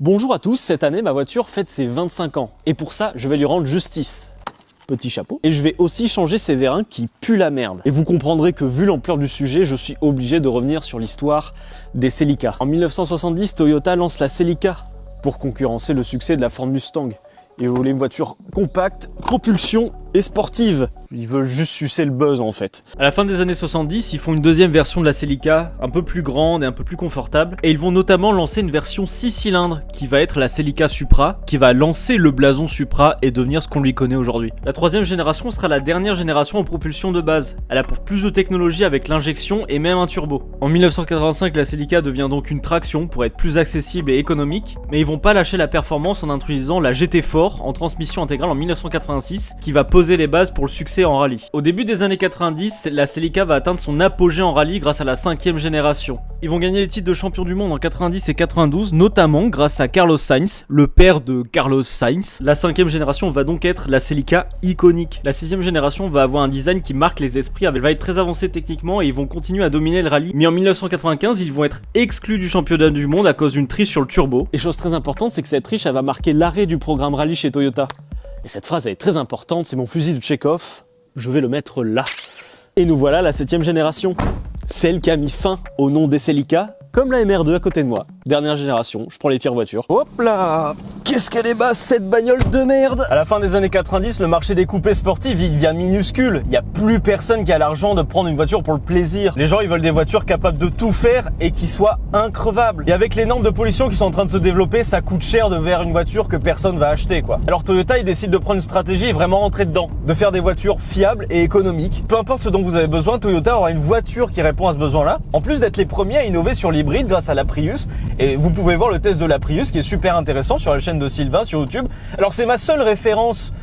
Bonjour à tous, cette année ma voiture fête ses 25 ans et pour ça je vais lui rendre justice. Petit chapeau. Et je vais aussi changer ses vérins qui puent la merde. Et vous comprendrez que vu l'ampleur du sujet, je suis obligé de revenir sur l'histoire des Celica. En 1970, Toyota lance la Celica pour concurrencer le succès de la Ford Mustang. Et vous voulez une voiture compacte, propulsion et sportive. Ils veulent juste sucer le buzz en fait. À la fin des années 70, ils font une deuxième version de la Celica, un peu plus grande et un peu plus confortable. Et ils vont notamment lancer une version 6 cylindres, qui va être la Celica Supra, qui va lancer le blason Supra et devenir ce qu'on lui connaît aujourd'hui. La troisième génération sera la dernière génération en propulsion de base. Elle apporte plus de technologie avec l'injection et même un turbo. En 1985, la Celica devient donc une traction pour être plus accessible et économique, mais ils vont pas lâcher la performance en introduisant la GT4 en transmission intégrale en 1986, qui va poser les bases pour le succès en rallye. Au début des années 90, la Celica va atteindre son apogée en rallye grâce à la 5e génération. Ils vont gagner les titres de champion du monde en 90 et 92, notamment grâce à Carlos Sainz, le père de Carlos Sainz. La 5e génération va donc être la Celica iconique. La 6e génération va avoir un design qui marque les esprits, elle va être très avancée techniquement et ils vont continuer à dominer le rallye. Mais en 1995, ils vont être exclus du championnat du monde à cause d'une triche sur le turbo. Et chose très importante, c'est que cette triche, elle va marquer l'arrêt du programme rallye chez Toyota. Et cette phrase, elle est très importante, c'est mon fusil de Chekhov. Je vais le mettre là. Et nous voilà la 7e génération. Celle qui a mis fin au nom des Celica, comme la MR2 à côté de moi. Dernière génération, je prends les pires voitures. Hop là! Qu'est-ce qu'elle est basse cette bagnole de merde! À la fin des années 90, le marché des coupés sportifs il devient minuscule. Il n'y a plus personne qui a l'argent de prendre une voiture pour le plaisir. Les gens ils veulent des voitures capables de tout faire et qui soient increvables. Et avec les normes de pollution qui sont en train de se développer, ça coûte cher de faire une voiture que personne va acheter quoi. Alors Toyota il décide de prendre une stratégie et vraiment rentrer dedans, de faire des voitures fiables et économiques. Peu importe ce dont vous avez besoin, Toyota aura une voiture qui répond à ce besoin-là. En plus d'être les premiers à innover sur l'hybride grâce à la Prius. Et vous pouvez voir le test de la Prius qui est super intéressant sur la chaîne de Sylvain sur YouTube. Alors c'est ma seule référence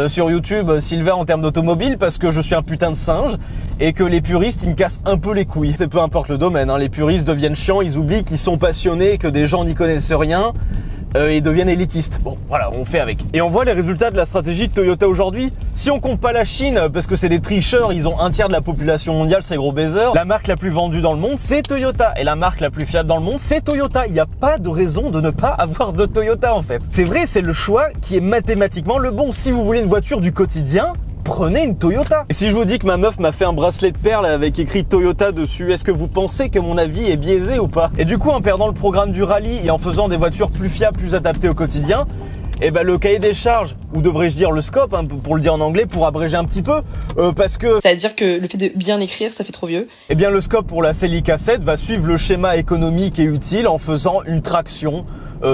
sur YouTube Sylvain en termes d'automobile parce que je suis un putain de singe et que les puristes ils me cassent un peu les couilles. C'est peu importe le domaine, hein. Les puristes deviennent chiants, ils oublient qu'ils sont passionnés, que des gens n'y connaissent rien. Et deviennent élitistes. Bon, voilà, on fait avec. Et on voit les résultats de la stratégie de Toyota aujourd'hui. Si on compte pas la Chine, parce que c'est des tricheurs, ils ont un tiers de la population mondiale, ces gros baisers. La marque la plus vendue dans le monde, c'est Toyota. Et la marque la plus fiable dans le monde, c'est Toyota. Il n'y a pas de raison de ne pas avoir de Toyota, en fait. C'est vrai, c'est le choix qui est mathématiquement le bon. Si vous voulez une voiture du quotidien, prenez une Toyota. Et si je vous dis que ma meuf m'a fait un bracelet de perles avec écrit Toyota dessus, est-ce que vous pensez que mon avis est biaisé ou pas? Et du coup, en perdant le programme du rallye et en faisant des voitures plus fiables, plus adaptées au quotidien, et ben le cahier des charges, ou devrais-je dire le scope, hein, pour le dire en anglais, pour abréger un petit peu, parce que... C'est-à-dire que le fait de bien écrire, ça fait trop vieux. Eh bien le scope pour la Celica 7 va suivre le schéma économique et utile en faisant une traction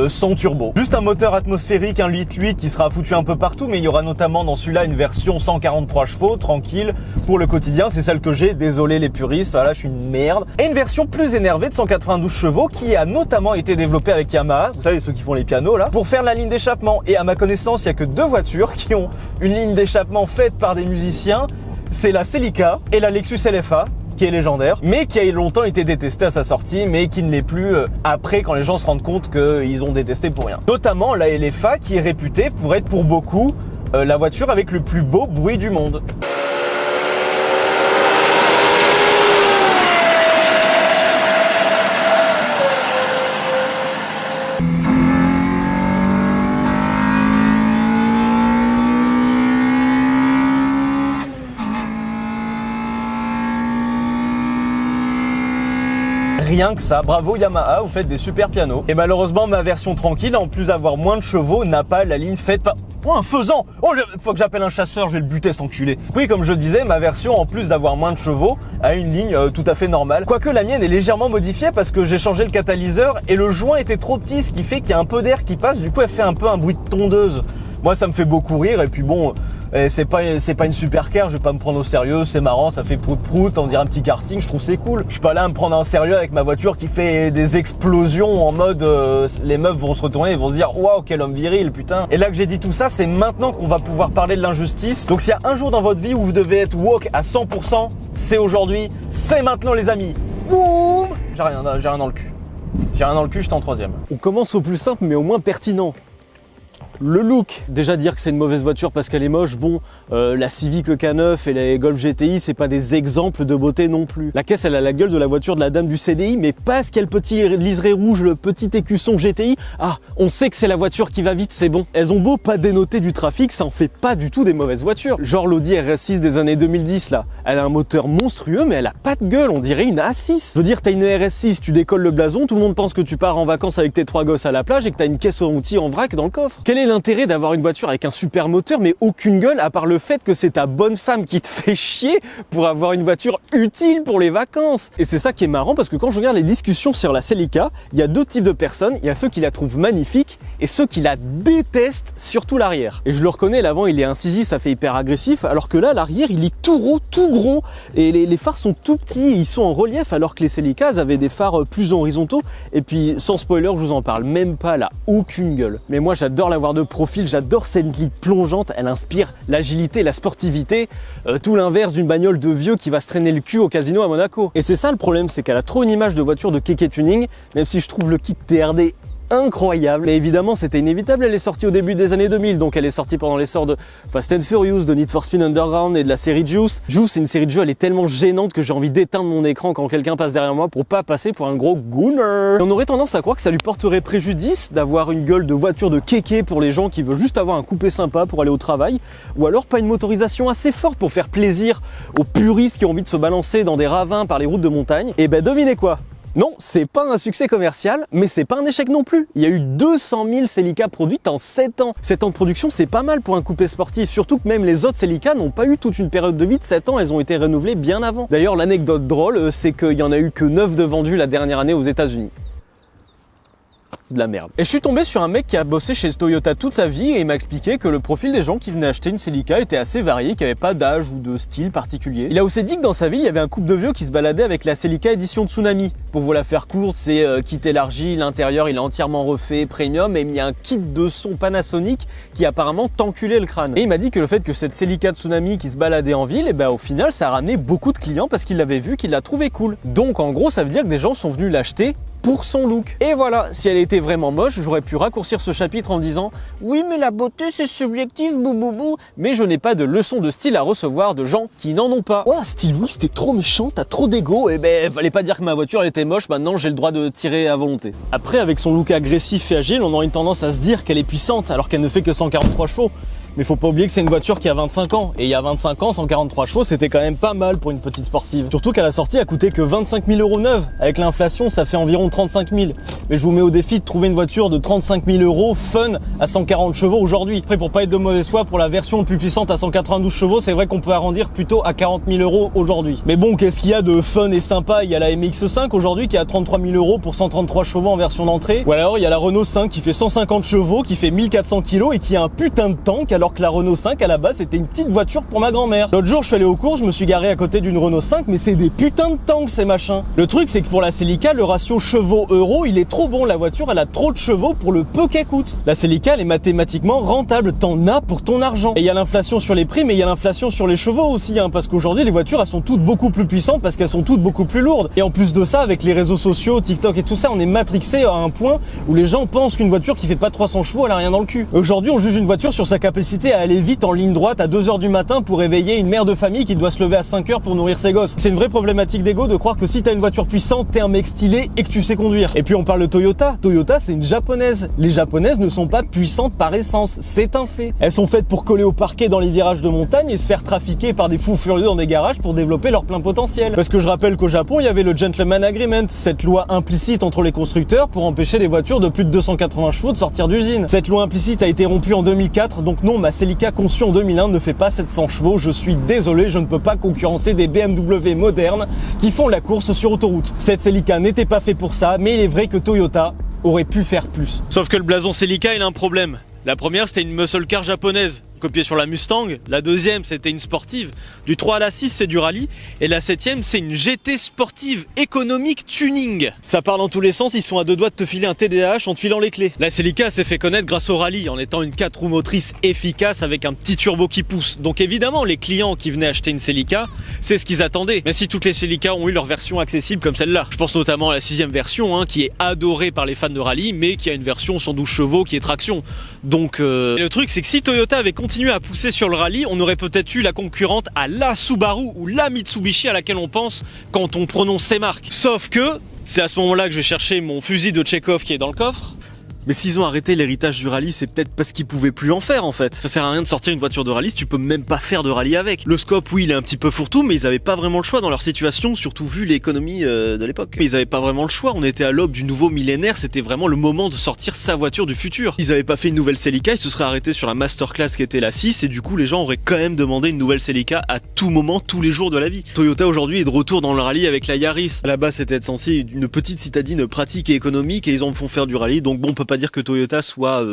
sans turbo. Juste un moteur atmosphérique, un 8.8 qui sera foutu un peu partout, mais il y aura notamment dans celui-là une version 143 chevaux, tranquille, pour le quotidien, c'est celle que j'ai, désolé les puristes, voilà, je suis une merde. Et une version plus énervée de 192 chevaux qui a notamment été développée avec Yamaha, vous savez ceux qui font les pianos là, pour faire la ligne d'échappement. Et à ma connaissance, il y a que 2 voitures qui ont une ligne d'échappement faite par des musiciens, c'est la Celica et la Lexus LFA, qui est légendaire, mais qui a longtemps été détesté à sa sortie, mais qui ne l'est plus après quand les gens se rendent compte qu'ils ont détesté pour rien. Notamment la LFA qui est réputée pour être pour beaucoup la voiture avec le plus beau bruit du monde. Rien que ça, bravo Yamaha, vous faites des super pianos. Et malheureusement, ma version tranquille, en plus d'avoir moins de chevaux, n'a pas la ligne faite par... Oh, un faisan! Oh, faut que j'appelle un chasseur, je vais le buter cet enculé. Oui, comme je le disais, ma version, en plus d'avoir moins de chevaux, a une ligne tout à fait normale. Quoique la mienne est légèrement modifiée parce que j'ai changé le catalyseur et le joint était trop petit, ce qui fait qu'il y a un peu d'air qui passe, du coup elle fait un peu un bruit de tondeuse. Moi ça me fait beaucoup rire et puis bon, c'est pas une supercar, je vais pas me prendre au sérieux, c'est marrant, ça fait prout-prout, on dirait un petit karting, je trouve c'est cool. Je suis pas là à me prendre en sérieux avec ma voiture qui fait des explosions en mode les meufs vont se retourner et vont se dire waouh quel homme viril putain. Et là que j'ai dit tout ça, c'est maintenant qu'on va pouvoir parler de l'injustice. Donc s'il y a un jour dans votre vie où vous devez être woke à 100%, c'est aujourd'hui, c'est maintenant les amis. Boum, j'ai rien dans le cul. J'ai rien dans le cul, j'étais en 3e. On commence au plus simple mais au moins pertinent. Le look, déjà dire que c'est une mauvaise voiture parce qu'elle est moche, bon, la Civic K9 et les Golf GTI, c'est pas des exemples de beauté non plus. La caisse, elle a la gueule de la voiture de la dame du CDI, mais parce qu'il y a le petit liseré rouge, le petit écusson GTI, ah, on sait que c'est la voiture qui va vite, c'est bon. Elles ont beau pas dénoter du trafic, ça en fait pas du tout des mauvaises voitures. Genre l'Audi RS6 des années 2010 là, elle a un moteur monstrueux, mais elle a pas de gueule, on dirait une A6. Je veux dire, t'as une RS6, tu décolles le blason, tout le monde pense que tu pars en vacances avec tes 3 gosses à la plage et que t'as une caisse aux outils en vrac dans le coffre. Quel est l'intérêt d'avoir une voiture avec un super moteur mais aucune gueule à part le fait que c'est ta bonne femme qui te fait chier pour avoir une voiture utile pour les vacances? Et c'est ça qui est marrant parce que quand je regarde les discussions sur la Celica, il y a deux types de personnes. Il y a ceux qui la trouvent magnifique et ceux qui la détestent, surtout l'arrière. Et je le reconnais, l'avant il est incisif, ça fait hyper agressif, alors que là l'arrière il est tout gros, tout gros et les phares sont tout petits, ils sont en relief alors que les Celica avaient des phares plus horizontaux. Et puis sans spoiler, je vous en parle même pas, elle a aucune gueule. Mais moi j'adore la voir de profil, j'adore cette ligne plongeante, elle inspire l'agilité, la sportivité, tout l'inverse d'une bagnole de vieux qui va se traîner le cul au casino à Monaco. Et c'est ça le problème, c'est qu'elle a trop une image de voiture de kéké tuning, même si je trouve le kit TRD incroyable. Et évidemment c'était inévitable, elle est sortie au début des années 2000, donc elle est sortie pendant l'essor de Fast and Furious, de Need for Speed Underground et de la série Juice. Juice, c'est une série de jeux, elle est tellement gênante que j'ai envie d'éteindre mon écran quand quelqu'un passe derrière moi pour pas passer pour un gros gooner. Et on aurait tendance à croire que ça lui porterait préjudice d'avoir une gueule de voiture de kéké pour les gens qui veulent juste avoir un coupé sympa pour aller au travail, ou alors pas une motorisation assez forte pour faire plaisir aux puristes qui ont envie de se balancer dans des ravins par les routes de montagne. Et ben devinez quoi? Non, c'est pas un succès commercial, mais c'est pas un échec non plus. Il y a eu 200 000 Celica produites en 7 ans. 7 ans de production, c'est pas mal pour un coupé sportif, surtout que même les autres Celica n'ont pas eu toute une période de vie de 7 ans, elles ont été renouvelées bien avant. D'ailleurs, l'anecdote drôle, c'est qu'il y en a eu que 9 de vendus la dernière année aux États-Unis. C'est de la merde. Et je suis tombé sur un mec qui a bossé chez Toyota toute sa vie et il m'a expliqué que le profil des gens qui venaient acheter une Celica était assez varié, qu'il n'y avait pas d'âge ou de style particulier. Il a aussi dit que dans sa vie, il y avait un couple de vieux qui se baladait avec la Celica édition Tsunami. Pour vous la faire courte, c'est kit élargi, l'intérieur il est entièrement refait, premium, et il y a un kit de son Panasonic qui apparemment t'enculait le crâne. Et il m'a dit que le fait que cette Celica Tsunami qui se baladait en ville, et ben au final ça a ramené beaucoup de clients parce qu'il l'avait vu, qu'il l'a trouvé cool. Donc en gros ça veut dire que des gens sont venus l'acheter pour son look. Et voilà, si elle était vraiment moche, j'aurais pu raccourcir ce chapitre en disant « Oui, mais la beauté, c'est subjectif, bouboubou ». Mais je n'ai pas de leçon de style à recevoir de gens qui n'en ont pas. « Oh, style Louis, t'es trop méchant, t'as trop d'ego. » Eh ben, fallait pas dire que ma voiture, elle était moche, maintenant j'ai le droit de tirer à volonté. Après, avec son look agressif et agile, on aurait une tendance à se dire qu'elle est puissante, alors qu'elle ne fait que 143 chevaux. Mais faut pas oublier que c'est une voiture qui a 25 ans. Et il y a 25 ans, 143 chevaux, c'était quand même pas mal pour une petite sportive. Surtout qu'à la sortie, elle coûtait que 25 000 € neuve. Avec l'inflation, ça fait environ 35 000. Mais je vous mets au défi de trouver une voiture de 35 000 € fun à 140 chevaux aujourd'hui. Après, pour pas être de mauvaise foi, pour la version plus puissante à 192 chevaux, c'est vrai qu'on peut arrondir plutôt à 40 000 € aujourd'hui. Mais bon, qu'est-ce qu'il y a de fun et sympa? Il y a la MX-5 aujourd'hui qui a 33 000 € pour 133 chevaux en version d'entrée. Ou alors, il y a la Renault 5 qui fait 150 chevaux, qui fait 1400 kg et qui a un putain de tank, alors que la Renault 5 à la base c'était une petite voiture pour ma grand-mère. L'autre jour je suis allé aux courses, je me suis garé à côté d'une Renault 5, mais c'est des putains de tanks ces machins. Le truc c'est que pour la Celica, le ratio chevaux-euros il est trop bon, la voiture elle a trop de chevaux pour le peu qu'elle coûte. La Celica elle est mathématiquement rentable, t'en as pour ton argent. Et il y a l'inflation sur les prix, mais il y a l'inflation sur les chevaux aussi, hein, parce qu'aujourd'hui les voitures elles sont toutes beaucoup plus puissantes parce qu'elles sont toutes beaucoup plus lourdes. Et en plus de ça, avec les réseaux sociaux, TikTok et tout ça, on est matrixé à un point où les gens pensent qu'une voiture qui fait pas 300 chevaux elle a rien dans le cul. Aujourd'hui on juge une voiture sur sa capacité à aller vite en ligne droite à 2h du matin pour réveiller une mère de famille qui doit se lever à 5h pour nourrir ses gosses. C'est une vraie problématique d'ego de croire que si t'as une voiture puissante, t'es un mec stylé et que tu sais conduire. Et puis on parle de Toyota. Toyota c'est une japonaise. Les japonaises ne sont pas puissantes par essence, c'est un fait. Elles sont faites pour coller au parquet dans les virages de montagne et se faire trafiquer par des fous furieux dans des garages pour développer leur plein potentiel. Parce que je rappelle qu'au Japon, il y avait le Gentleman Agreement, cette loi implicite entre les constructeurs pour empêcher les voitures de plus de 280 chevaux de sortir d'usine. Cette loi implicite a été rompue en 2004, donc non, ma Celica conçue en 2001 ne fait pas 700 chevaux, je suis désolé, je ne peux pas concurrencer des BMW modernes qui font la course sur autoroute. Cette Celica n'était pas fait pour ça, mais il est vrai que Toyota aurait pu faire plus. Sauf que le blason Celica, il a un problème. La première, c'était une muscle car japonaise. copié sur la Mustang. La deuxième, c'était une sportive. Du 3 à la 6, c'est du rallye. Et la 7e, c'est une GT sportive économique tuning. Ça part dans tous les sens, ils sont à deux doigts de te filer un TDAH en te filant les clés. La Celica s'est fait connaître grâce au rallye, en étant une 4 roues motrices efficace avec un petit turbo qui pousse. Donc évidemment, les clients qui venaient acheter une Celica, c'est ce qu'ils attendaient. Même si toutes les Celica ont eu leur version accessible comme celle-là. Je pense notamment à la 6e version, qui est adorée par les fans de rallye, mais qui a une version 112 chevaux qui est traction. Donc le truc, c'est que si Toyota avait continué à pousser sur le rallye, on aurait peut-être eu la concurrente à la Subaru ou la Mitsubishi à laquelle on pense quand on prononce ces marques. Sauf que c'est à ce moment-là que je vais chercher mon fusil de Tchekhov qui est dans le coffre. Mais s'ils ont arrêté l'héritage du rallye, c'est peut-être parce qu'ils pouvaient plus en faire en fait. Ça sert à rien de sortir une voiture de rallye si tu peux même pas faire de rallye avec. Le scope, oui, il est un petit peu fourre-tout, mais ils avaient pas vraiment le choix dans leur situation, surtout vu l'économie de l'époque. Mais ils avaient pas vraiment le choix, on était à l'aube du nouveau millénaire, c'était vraiment le moment de sortir sa voiture du futur. Ils avaient pas fait une nouvelle Celica, ils se seraient arrêtés sur la masterclass qui était la 6, et du coup les gens auraient quand même demandé une nouvelle Celica à tout moment, tous les jours de la vie. Toyota aujourd'hui est de retour dans le rallye avec la Yaris. À la base c'était censé une petite citadine pratique et économique, et ils en font faire du rallye, donc bon, on peut pas dire que Toyota soit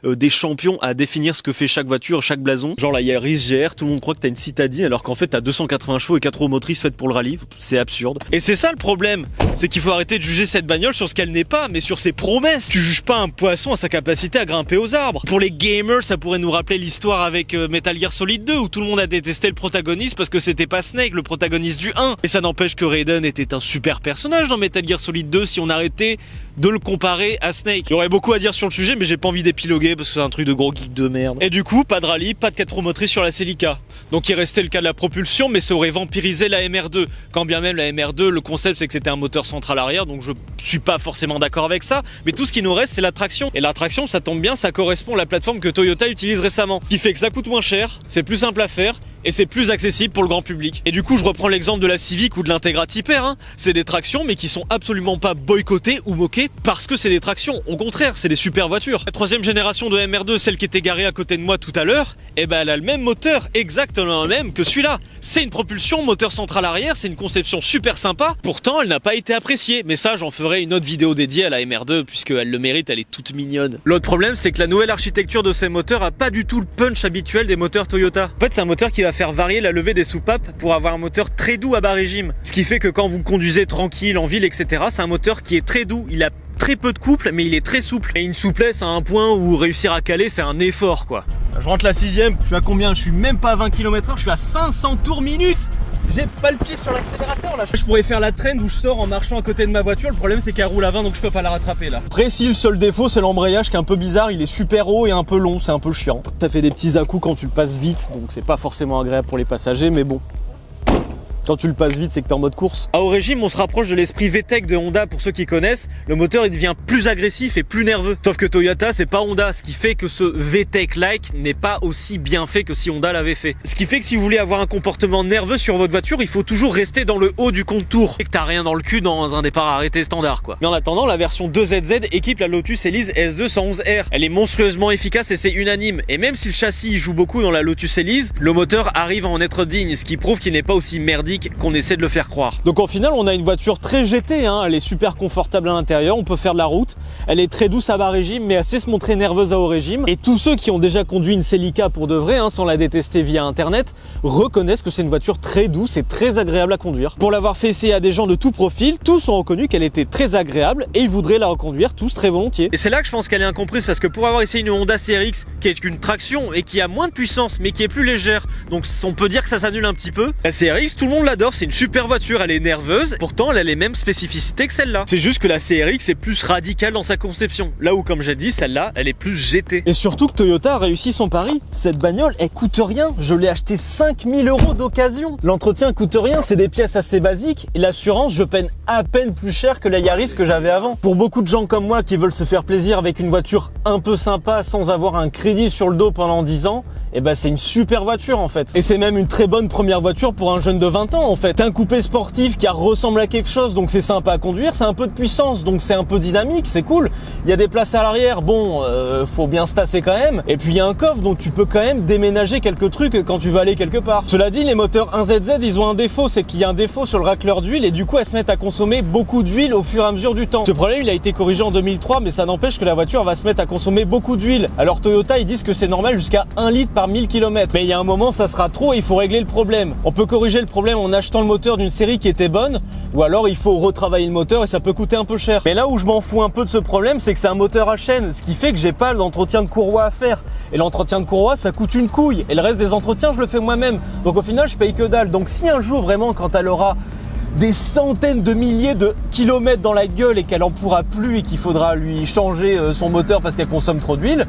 des champions à définir ce que fait chaque voiture, chaque blason. Genre la Yaris GR, tout le monde croit que t'as une citadine alors qu'en fait t'as 280 chevaux et 4 roues motrices faites pour le rallye. C'est absurde. Et c'est ça le problème, c'est qu'il faut arrêter de juger cette bagnole sur ce qu'elle n'est pas, mais sur ses promesses. Tu juges pas un poisson à sa capacité à grimper aux arbres. Pour les gamers, ça pourrait nous rappeler l'histoire avec Metal Gear Solid 2 où tout le monde a détesté le protagoniste parce que c'était pas Snake, le protagoniste du 1. Et ça n'empêche que Raiden était un super personnage dans Metal Gear Solid 2 si on arrêtait de le comparer à Snake. Il y aurait beaucoup à dire sur le sujet, mais j'ai pas envie d'épiloguer parce que c'est un truc de gros geek de merde. Et du coup, pas de rallye, pas de 4 roues motrices sur la Celica. Donc il restait le cas de la propulsion, mais ça aurait vampirisé la MR2. Quand bien même la MR2, le concept c'est que c'était un moteur central arrière, donc je suis pas forcément d'accord avec ça. Mais tout ce qui nous reste, c'est la traction. Et la traction, ça tombe bien, ça correspond à la plateforme que Toyota utilise récemment. Ce qui fait que ça coûte moins cher, c'est plus simple à faire, et c'est plus accessible pour le grand public. Et du coup, je reprends l'exemple de la Civic ou de l'Integra Type-R. C'est des tractions, mais qui sont absolument pas boycottées ou moquées parce que c'est des tractions. Au contraire, c'est des super voitures. La 3e génération de MR2, celle qui était garée à côté de moi tout à l'heure, elle a le même moteur, exactement le même que celui-là. C'est une propulsion, moteur central arrière, c'est une conception super sympa. Pourtant, elle n'a pas été appréciée. Mais ça, j'en ferai une autre vidéo dédiée à la MR2, puisqu'elle le mérite, elle est toute mignonne. L'autre problème, c'est que la nouvelle architecture de ces moteurs a pas du tout le punch habituel des moteurs Toyota. En fait, c'est un moteur qui va faire varier la levée des soupapes pour avoir un moteur très doux à bas régime. Ce qui fait que quand vous conduisez tranquille en ville, etc., c'est un moteur qui est très doux. Il a très peu de couple, mais il est très souple. Et une souplesse à un point où réussir à caler, c'est un effort, quoi. Je rentre la 6e, je suis à combien? Je suis même pas à 20 km/h, je suis à 500 tours minute. J'ai pas le pied sur l'accélérateur là. Je pourrais faire la trend où je sors en marchant à côté de ma voiture. Le problème c'est qu'elle roule à 20 donc je peux pas la rattraper là. Après si le seul défaut c'est l'embrayage qui est un peu bizarre, il est super haut et un peu long, c'est un peu chiant. Ça fait des petits à-coups quand tu le passes vite, donc c'est pas forcément agréable pour les passagers, mais bon. Quand tu le passes vite, c'est que t'es en mode course. À haut régime, on se rapproche de l'esprit VTEC de Honda pour ceux qui connaissent. Le moteur, il devient plus agressif et plus nerveux. Sauf que Toyota, c'est pas Honda, ce qui fait que ce VTEC-like n'est pas aussi bien fait que si Honda l'avait fait. Ce qui fait que si vous voulez avoir un comportement nerveux sur votre voiture, il faut toujours rester dans le haut du contour. Et que t'as rien dans le cul dans un départ arrêté standard, quoi. Mais en attendant, la version 2ZZ équipe la Lotus Elise S211R. Elle est monstrueusement efficace et c'est unanime. Et même si le châssis joue beaucoup dans la Lotus Elise, le moteur arrive à en être digne, ce qui prouve qu'il n'est pas aussi merdique qu'on essaie de le faire croire. Donc en final, on a une voiture très GT, elle est super confortable à l'intérieur, on peut faire de la route, elle est très douce à bas régime, mais assez se montrer nerveuse à haut régime. Et tous ceux qui ont déjà conduit une Celica pour de vrai, sans la détester via internet, reconnaissent que c'est une voiture très douce et très agréable à conduire. Pour l'avoir fait essayer à des gens de tout profil, tous ont reconnu qu'elle était très agréable et ils voudraient la reconduire tous très volontiers. Et c'est là que je pense qu'elle est incomprise, parce que pour avoir essayé une Honda CRX qui est une traction et qui a moins de puissance mais qui est plus légère, donc on peut dire que ça s'annule un petit peu, la CRX tout le monde l'adore, c'est une super voiture, elle est nerveuse, pourtant elle a les mêmes spécificités que celle-là. C'est juste que la CRX est plus radicale dans sa conception, là où comme j'ai dit, celle-là elle est plus GT. Et surtout que Toyota a réussi son pari, cette bagnole elle coûte rien, je l'ai acheté 5000 € d'occasion. L'entretien coûte rien, c'est des pièces assez basiques, et l'assurance je peine à peine plus cher que la Yaris que j'avais avant. Pour beaucoup de gens comme moi qui veulent se faire plaisir avec une voiture un peu sympa sans avoir un crédit sur le dos pendant 10 ans, et c'est une super voiture en fait. Et c'est même une très bonne première voiture pour un jeune de 20 t'attends en fait. C'est un coupé sportif qui ressemble à quelque chose, donc c'est sympa à conduire, c'est un peu de puissance, donc c'est un peu dynamique, c'est cool. Il y a des places à l'arrière, bon, faut bien se tasser quand même. Et puis il y a un coffre, donc tu peux quand même déménager quelques trucs quand tu veux aller quelque part. Cela dit, les moteurs 1ZZ, ils ont un défaut, c'est qu'il y a un défaut sur le racleur d'huile et du coup elles se mettent à consommer beaucoup d'huile au fur et à mesure du temps. Ce problème, il a été corrigé en 2003, mais ça n'empêche que la voiture va se mettre à consommer beaucoup d'huile. Alors Toyota, ils disent que c'est normal jusqu'à 1 litre par 1000 km. Mais il y a un moment, ça sera trop et il faut régler le problème. On peut corriger le problème en achetant le moteur d'une série qui était bonne, ou alors il faut retravailler le moteur et ça peut coûter un peu cher. Mais là où je m'en fous un peu de ce problème, c'est que c'est un moteur à chaîne, ce qui fait que j'ai pas d'entretien de courroie à faire. Et l'entretien de courroie, ça coûte une couille. Et le reste des entretiens, je le fais moi-même. Donc au final, je paye que dalle. Donc si un jour, vraiment, quand elle aura des centaines de milliers de kilomètres dans la gueule et qu'elle en pourra plus et qu'il faudra lui changer son moteur parce qu'elle consomme trop d'huile,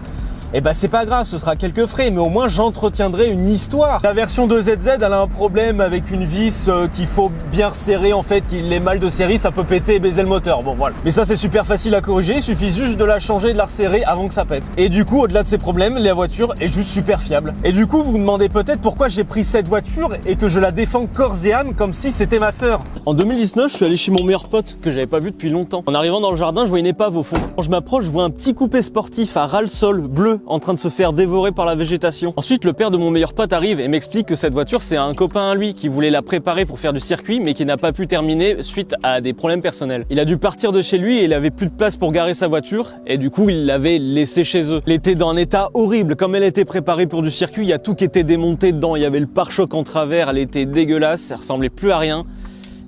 eh ben c'est pas grave, ce sera quelques frais, mais au moins j'entretiendrai une histoire. La version 2ZZ, elle a un problème avec une vis qu'il faut bien resserrer en fait, les malles de série, ça peut péter et baiser le moteur. Bon voilà. Mais ça c'est super facile à corriger, il suffit juste de la changer et de la resserrer avant que ça pète. Et du coup, au-delà de ces problèmes, la voiture est juste super fiable. Et du coup, vous vous demandez peut-être pourquoi j'ai pris cette voiture et que je la défends corps et âme comme si c'était ma sœur. En 2019, je suis allé chez mon meilleur pote que j'avais pas vu depuis longtemps. En arrivant dans le jardin, je vois une épave au fond. Quand je m'approche, je vois un petit coupé sportif à ras-le-sol bleu en train de se faire dévorer par la végétation. Ensuite, le père de mon meilleur pote arrive et m'explique que cette voiture, c'est un copain à lui qui voulait la préparer pour faire du circuit mais qui n'a pas pu terminer suite à des problèmes personnels. Il a dû partir de chez lui et il avait plus de place pour garer sa voiture et du coup, il l'avait laissée chez eux. Elle était dans un état horrible. Comme elle était préparée pour du circuit, il y a tout qui était démonté dedans. Il y avait le pare-choc en travers, elle était dégueulasse, ça ressemblait plus à rien.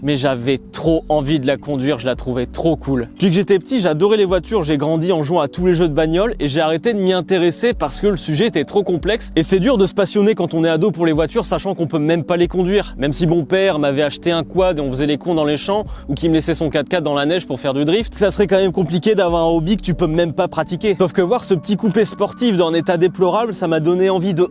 Mais j'avais trop envie de la conduire, je la trouvais trop cool. Depuis que j'étais petit, j'adorais les voitures, j'ai grandi en jouant à tous les jeux de bagnole et j'ai arrêté de m'y intéresser parce que le sujet était trop complexe. Et c'est dur de se passionner quand on est ado pour les voitures, sachant qu'on peut même pas les conduire. Même si mon père m'avait acheté un quad et on faisait les cons dans les champs, ou qu'il me laissait son 4x4 dans la neige pour faire du drift, ça serait quand même compliqué d'avoir un hobby que tu peux même pas pratiquer. Sauf que voir ce petit coupé sportif dans un état déplorable, ça m'a donné envie de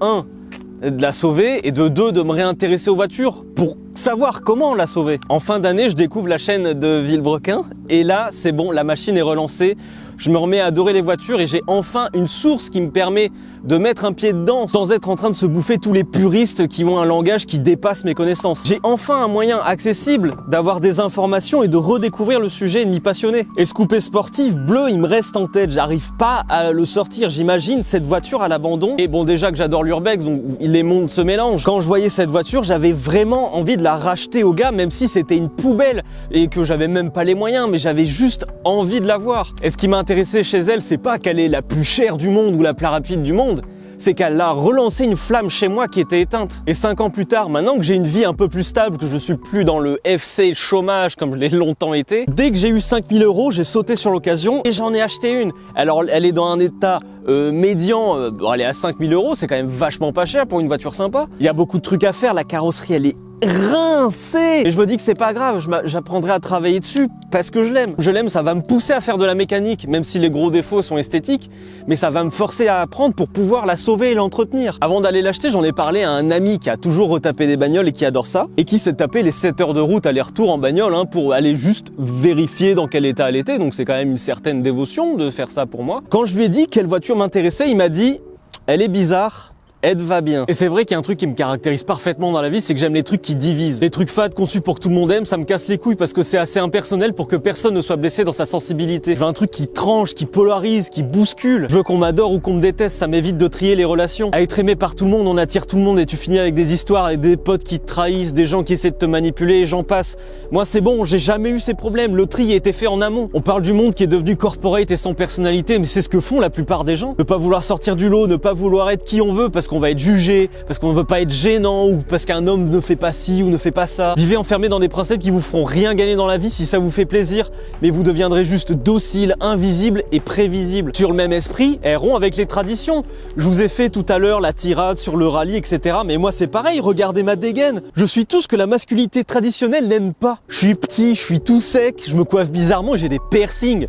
la sauver et de 2 de me réintéresser aux voitures pour savoir comment la sauver. En fin d'année, je découvre la chaîne de Villebrequin et là, c'est bon, la machine est relancée. Je me remets à adorer les voitures et j'ai enfin une source qui me permet de mettre un pied dedans sans être en train de se bouffer tous les puristes qui ont un langage qui dépasse mes connaissances. J'ai enfin un moyen accessible d'avoir des informations et de redécouvrir le sujet et de m'y passionner. Et ce coupé sportif bleu, il me reste en tête. J'arrive pas à le sortir. J'imagine cette voiture à l'abandon. Et bon, déjà que j'adore l'urbex, donc les mondes se mélangent. Quand je voyais cette voiture, j'avais vraiment envie de la racheter au gars, même si c'était une poubelle et que j'avais même pas les moyens, mais j'avais juste envie de la voir. Et ce qui m'a intéressé chez elle, c'est pas qu'elle est la plus chère du monde ou la plus rapide du monde, c'est qu'elle a relancé une flamme chez moi qui était éteinte. Et 5 ans plus tard, maintenant que j'ai une vie un peu plus stable, que je suis plus dans le FC chômage comme je l'ai longtemps été, dès que j'ai eu 5000 €, j'ai sauté sur l'occasion et j'en ai acheté une. Alors elle est dans un état médian, elle est à 5000 €, c'est quand même vachement pas cher pour une voiture sympa. Il y a beaucoup de trucs à faire, la carrosserie elle est rincée. Et je me dis que c'est pas grave, j'apprendrai à travailler dessus parce que je l'aime. Je l'aime, ça va me pousser à faire de la mécanique, même si les gros défauts sont esthétiques, mais ça va me forcer à apprendre pour pouvoir la sauver et l'entretenir. Avant d'aller l'acheter, j'en ai parlé à un ami qui a toujours retapé des bagnoles et qui adore ça, et qui s'est tapé les 7 heures de route aller-retour en bagnole pour aller juste vérifier dans quel état elle était, donc c'est quand même une certaine dévotion de faire ça pour moi. Quand je lui ai dit quelle voiture m'intéressait, il m'a dit « Elle est bizarre ». Elle va bien. Et c'est vrai qu'il y a un truc qui me caractérise parfaitement dans la vie, c'est que j'aime les trucs qui divisent. Les trucs fades conçus pour que tout le monde aime, ça me casse les couilles parce que c'est assez impersonnel pour que personne ne soit blessé dans sa sensibilité. Je veux un truc qui tranche, qui polarise, qui bouscule. Je veux qu'on m'adore ou qu'on me déteste, ça m'évite de trier les relations. À être aimé par tout le monde, on attire tout le monde et tu finis avec des histoires, avec des potes qui te trahissent, des gens qui essaient de te manipuler et j'en passe. Moi c'est bon, j'ai jamais eu ces problèmes, le tri a été fait en amont. On parle du monde qui est devenu corporate et sans personnalité, mais c'est ce que font la plupart des gens. Ne pas vouloir sortir du lot, ne pas vouloir être qui on veut parce qu'on va être jugé, parce qu'on ne veut pas être gênant ou parce qu'un homme ne fait pas ci ou ne fait pas ça. Vivez enfermé dans des principes qui vous feront rien gagner dans la vie si ça vous fait plaisir, mais vous deviendrez juste docile, invisible et prévisible. Sur le même esprit, elles rompt avec les traditions. Je vous ai fait tout à l'heure la tirade sur le rallye, etc. Mais moi c'est pareil, regardez ma dégaine. Je suis tout ce que la masculinité traditionnelle n'aime pas. Je suis petit, je suis tout sec, je me coiffe bizarrement et j'ai des piercings.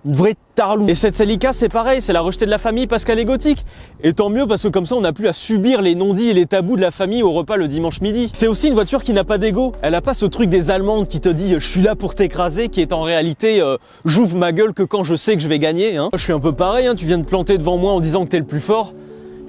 Une vraie tarlou. Et cette Celica, c'est pareil, c'est la rejetée de la famille parce qu'elle est gothique. Et tant mieux parce que comme ça, on n'a plus à subir les non-dits et les tabous de la famille au repas le dimanche midi. C'est aussi une voiture qui n'a pas d'ego. Elle a pas ce truc des Allemandes qui te dit « je suis là pour t'écraser » qui est en réalité « j'ouvre ma gueule que quand je sais que je vais gagner ». Je suis un peu pareil, tu viens de planter devant moi en disant que t'es le plus fort.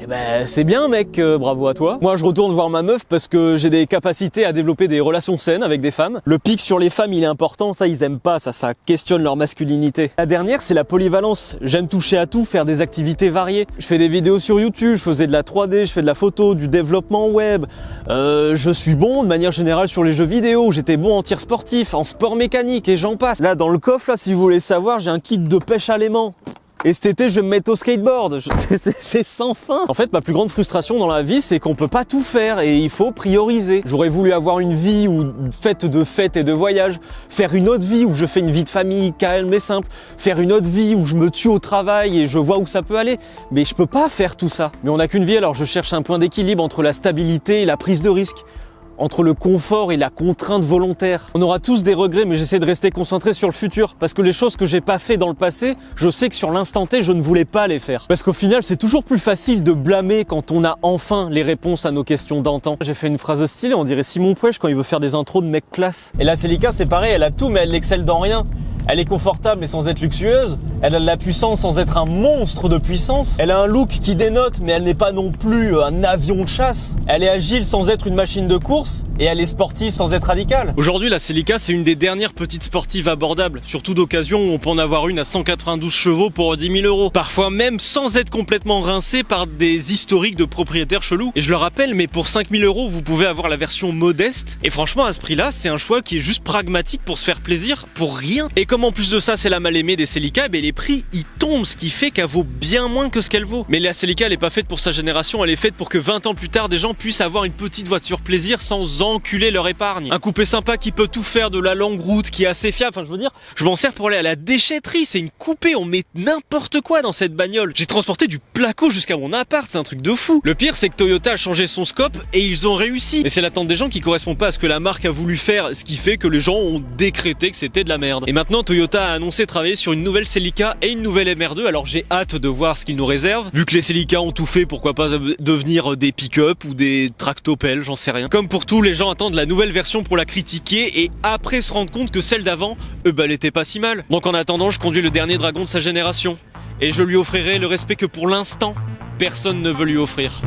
Eh ben c'est bien mec, bravo à toi. Moi je retourne voir ma meuf parce que j'ai des capacités à développer des relations saines avec des femmes. Le pic sur les femmes il est important, ça ils aiment pas, ça questionne leur masculinité. La dernière c'est la polyvalence, j'aime toucher à tout, faire des activités variées. Je fais des vidéos sur YouTube, je faisais de la 3D, je fais de la photo, du développement web. Je suis bon de manière générale sur les jeux vidéo, j'étais bon en tir sportif, en sport mécanique et j'en passe. Là dans le coffre là si vous voulez savoir j'ai un kit de pêche à l'aimant. Et cet été, je vais me mettre au skateboard. C'est sans fin. En fait, ma plus grande frustration dans la vie, c'est qu'on peut pas tout faire et il faut prioriser. J'aurais voulu avoir une vie faite de fêtes et de voyages, faire une autre vie où je fais une vie de famille calme et simple, faire une autre vie où je me tue au travail et je vois où ça peut aller. Mais je peux pas faire tout ça. Mais on n'a qu'une vie, alors je cherche un point d'équilibre entre la stabilité et la prise de risque. Entre le confort et la contrainte volontaire. On aura tous des regrets, mais j'essaie de rester concentré sur le futur. Parce que les choses que j'ai pas fait dans le passé, je sais que sur l'instant T, je ne voulais pas les faire. Parce qu'au final, c'est toujours plus facile de blâmer quand on a enfin les réponses à nos questions d'antan. J'ai fait une phrase stylée, on dirait Simon Puech quand il veut faire des intros de mecs classe. Et la Celica, c'est pareil, elle a tout, mais elle n'excelle dans rien. Elle est confortable mais sans être luxueuse. Elle a de la puissance sans être un monstre de puissance. Elle a un look qui dénote mais elle n'est pas non plus un avion de chasse. Elle est agile sans être une machine de course. Et elle est sportive sans être radicale. Aujourd'hui, la Celica, c'est une des dernières petites sportives abordables. Surtout d'occasion où on peut en avoir une à 192 chevaux pour 10 000 €. Parfois même sans être complètement rincé par des historiques de propriétaires chelous. Et je le rappelle, mais pour 5 000 €, vous pouvez avoir la version modeste. Et franchement, à ce prix-là, c'est un choix qui est juste pragmatique pour se faire plaisir pour rien. Et comme en plus de ça, c'est la mal-aimée des Celica, ben les prix, ils tombent, ce qui fait qu'elle vaut bien moins que ce qu'elle vaut. Mais la Celica, elle est pas faite pour sa génération, elle est faite pour que 20 ans plus tard, des gens puissent avoir une petite voiture plaisir sans enculer leur épargne. Un coupé sympa qui peut tout faire, de la longue route, qui est assez fiable. Enfin, je veux dire, je m'en sers pour aller à la déchetterie, c'est une coupée, on met n'importe quoi dans cette bagnole. J'ai transporté du placo jusqu'à mon appart, c'est un truc de fou. Le pire, c'est que Toyota a changé son scope et ils ont réussi. Mais c'est l'attente des gens qui correspond pas à ce que la marque a voulu faire, ce qui fait que les gens ont décrété que c'était de la merde. Et maintenant, Toyota a annoncé travailler sur une nouvelle Celica et une nouvelle MR2, alors j'ai hâte de voir ce qu'ils nous réservent. Vu que les Celica ont tout fait, pourquoi pas devenir des pick-up ou des tractopelles, j'en sais rien. Comme pour tout, les gens attendent la nouvelle version pour la critiquer et après se rendre compte que celle d'avant, elle était pas si mal. Donc en attendant, je conduis le dernier dragon de sa génération. Et je lui offrirai le respect que pour l'instant, personne ne veut lui offrir.